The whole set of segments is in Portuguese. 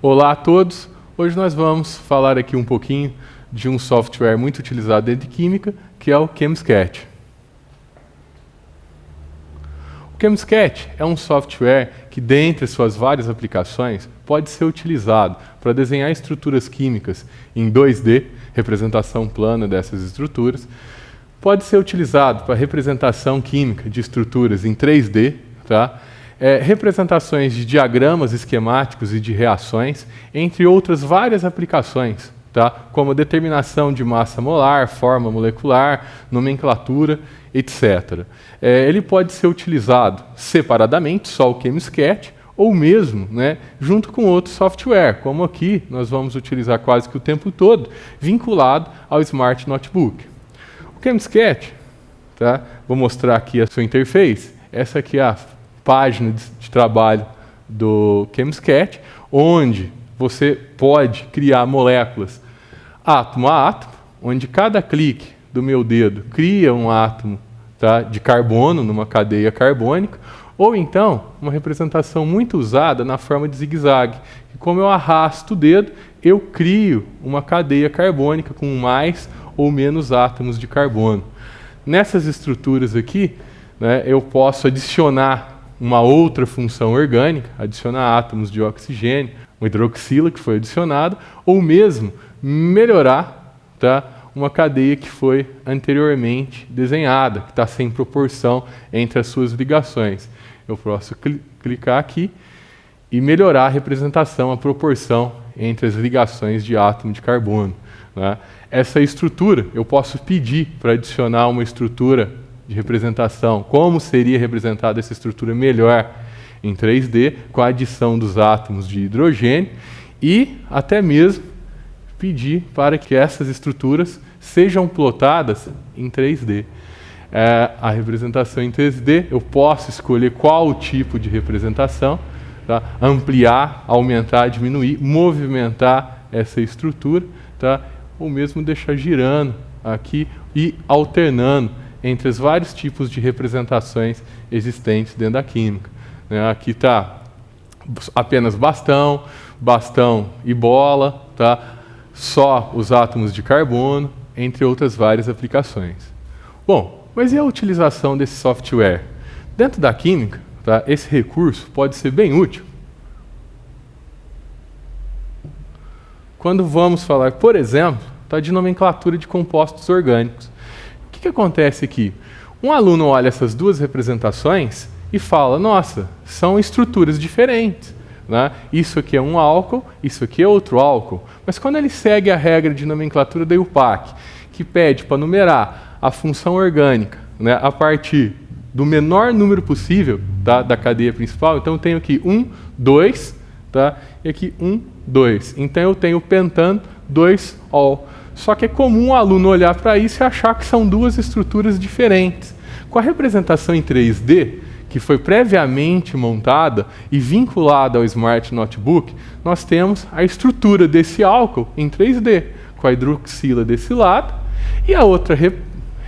Olá a todos! Hoje nós vamos falar aqui um pouquinho de um software muito utilizado dentro de química, que é o ChemSketch. O ChemSketch é um software que, dentre suas várias aplicações, pode ser utilizado para desenhar estruturas químicas em 2D, representação plana dessas estruturas. Pode ser utilizado para representação química de estruturas em 3D, tá? Representações de diagramas esquemáticos e de reações, entre outras várias aplicações, tá? Como determinação de massa molar, forma molecular, nomenclatura, etc. Ele pode ser utilizado separadamente, só o ChemSketch, ou mesmo, né, junto com outro software, como aqui nós vamos utilizar quase que o tempo todo, vinculado ao Smart Notebook. O ChemSketch, tá? Vou mostrar aqui a sua interface. Essa aqui é a página de trabalho do ChemSketch, onde você pode criar moléculas átomo a átomo, onde cada clique do meu dedo cria um átomo, tá, de carbono numa cadeia carbônica, ou então uma representação muito usada na forma de zigue-zague, que como eu arrasto o dedo, eu crio uma cadeia carbônica com mais ou menos átomos de carbono. Nessas estruturas aqui, né, eu posso adicionar uma outra função orgânica, adicionar átomos de oxigênio, uma hidroxila que foi adicionada, ou mesmo melhorar, tá, uma cadeia que foi anteriormente desenhada, que está sem proporção entre as suas ligações. Eu posso clicar aqui e melhorar a representação, a proporção entre as ligações de átomo de carbono, né? Essa estrutura, eu posso pedir para adicionar uma estrutura de representação, como seria representada essa estrutura melhor em 3D, com a adição dos átomos de hidrogênio, e até mesmo pedir para que essas estruturas sejam plotadas em 3D. A representação em 3D, eu posso escolher qual o tipo de representação, tá? Ampliar, aumentar, diminuir, movimentar essa estrutura, tá? Ou mesmo deixar girando aqui e alternando entre os vários tipos de representações existentes dentro da química. Aqui está apenas bastão, bastão e bola, tá? Só os átomos de carbono, entre outras várias aplicações. Bom, mas e a utilização desse software? Dentro da química, tá, esse recurso pode ser bem útil quando vamos falar, por exemplo, tá, de nomenclatura de compostos orgânicos. O que acontece aqui? Um aluno olha essas duas representações e fala, nossa, são estruturas diferentes, né? Isso aqui é um álcool, isso aqui é outro álcool. Mas quando ele segue a regra de nomenclatura da IUPAC, que pede para numerar a função orgânica, né, a partir do menor número possível, tá, da cadeia principal, então eu tenho aqui 1, 2, tá, e aqui 1, 2. Então eu tenho pentano, 2-ol. Só que é comum o aluno olhar para isso e achar que são duas estruturas diferentes. Com a representação em 3D, que foi previamente montada e vinculada ao Smart Notebook, nós temos a estrutura desse álcool em 3D, com a hidroxila desse lado, e a outra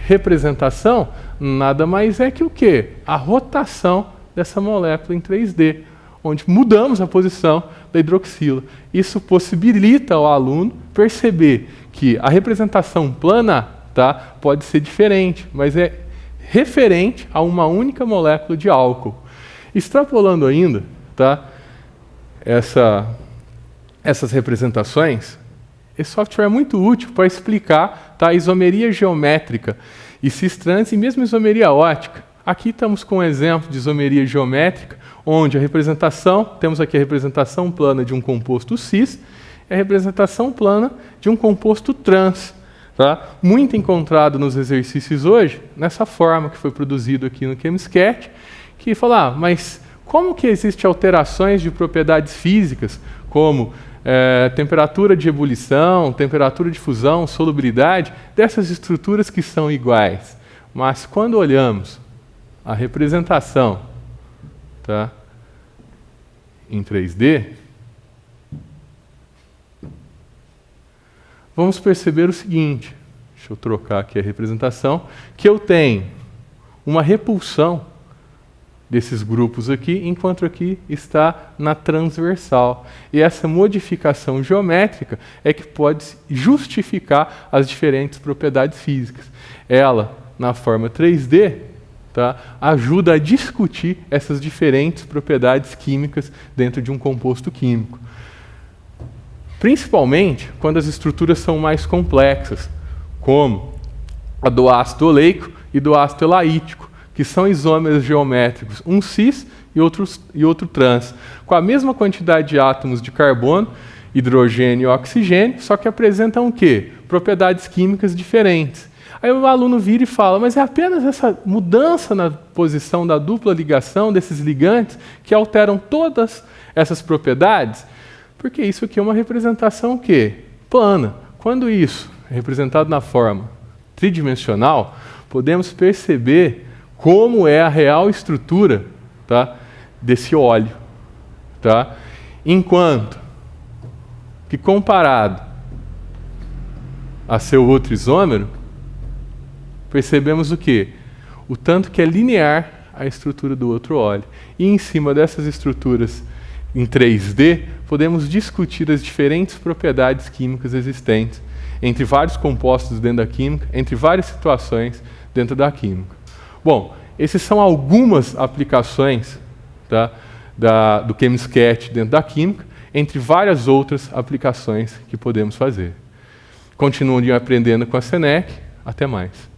representação nada mais é que o quê? A rotação dessa molécula em 3D, onde mudamos a posição da hidroxila. Isso possibilita ao aluno perceber que a representação plana, tá, pode ser diferente, mas é referente a uma única molécula de álcool. Extrapolando ainda, tá, essas representações, esse software é muito útil para explicar, tá, a isomeria geométrica e cis-trans e mesmo isomeria ótica. Aqui estamos com um exemplo de isomeria geométrica, onde a representação, temos aqui a representação plana de um composto cis, e a representação plana de um composto trans. Tá? Muito encontrado nos exercícios hoje, nessa forma que foi produzido aqui no ChemSketch, que fala, mas como que existem alterações de propriedades físicas, como temperatura de ebulição, temperatura de fusão, solubilidade, dessas estruturas que são iguais. Mas quando olhamos a representação, tá, em 3D, vamos perceber o seguinte, deixa eu trocar aqui a representação, que eu tenho uma repulsão desses grupos aqui, enquanto aqui está na transversal. E essa modificação geométrica é que pode justificar as diferentes propriedades físicas. Ela, na forma 3D, tá, ajuda a discutir essas diferentes propriedades químicas dentro de um composto químico. Principalmente quando as estruturas são mais complexas, como a do ácido oleico e do ácido elaítico, que são isômeros geométricos, um cis e outro trans, com a mesma quantidade de átomos de carbono, hidrogênio e oxigênio, só que apresentam o quê? Propriedades químicas diferentes. Aí o aluno vira e fala, mas é apenas essa mudança na posição da dupla ligação desses ligantes que alteram todas essas propriedades? Porque isso aqui é uma representação o quê? Plana. Quando isso é representado na forma tridimensional, podemos perceber como é a real estrutura, tá, desse óleo. Tá? Enquanto que, comparado a seu outro isômero, percebemos o quê? O tanto que é linear a estrutura do outro óleo. E em cima dessas estruturas em 3D, podemos discutir as diferentes propriedades químicas existentes entre vários compostos dentro da química, entre várias situações dentro da química. Bom, essas são algumas aplicações, tá, do ChemSketch dentro da química, entre várias outras aplicações que podemos fazer. Continuem aprendendo com a Senec. Até mais.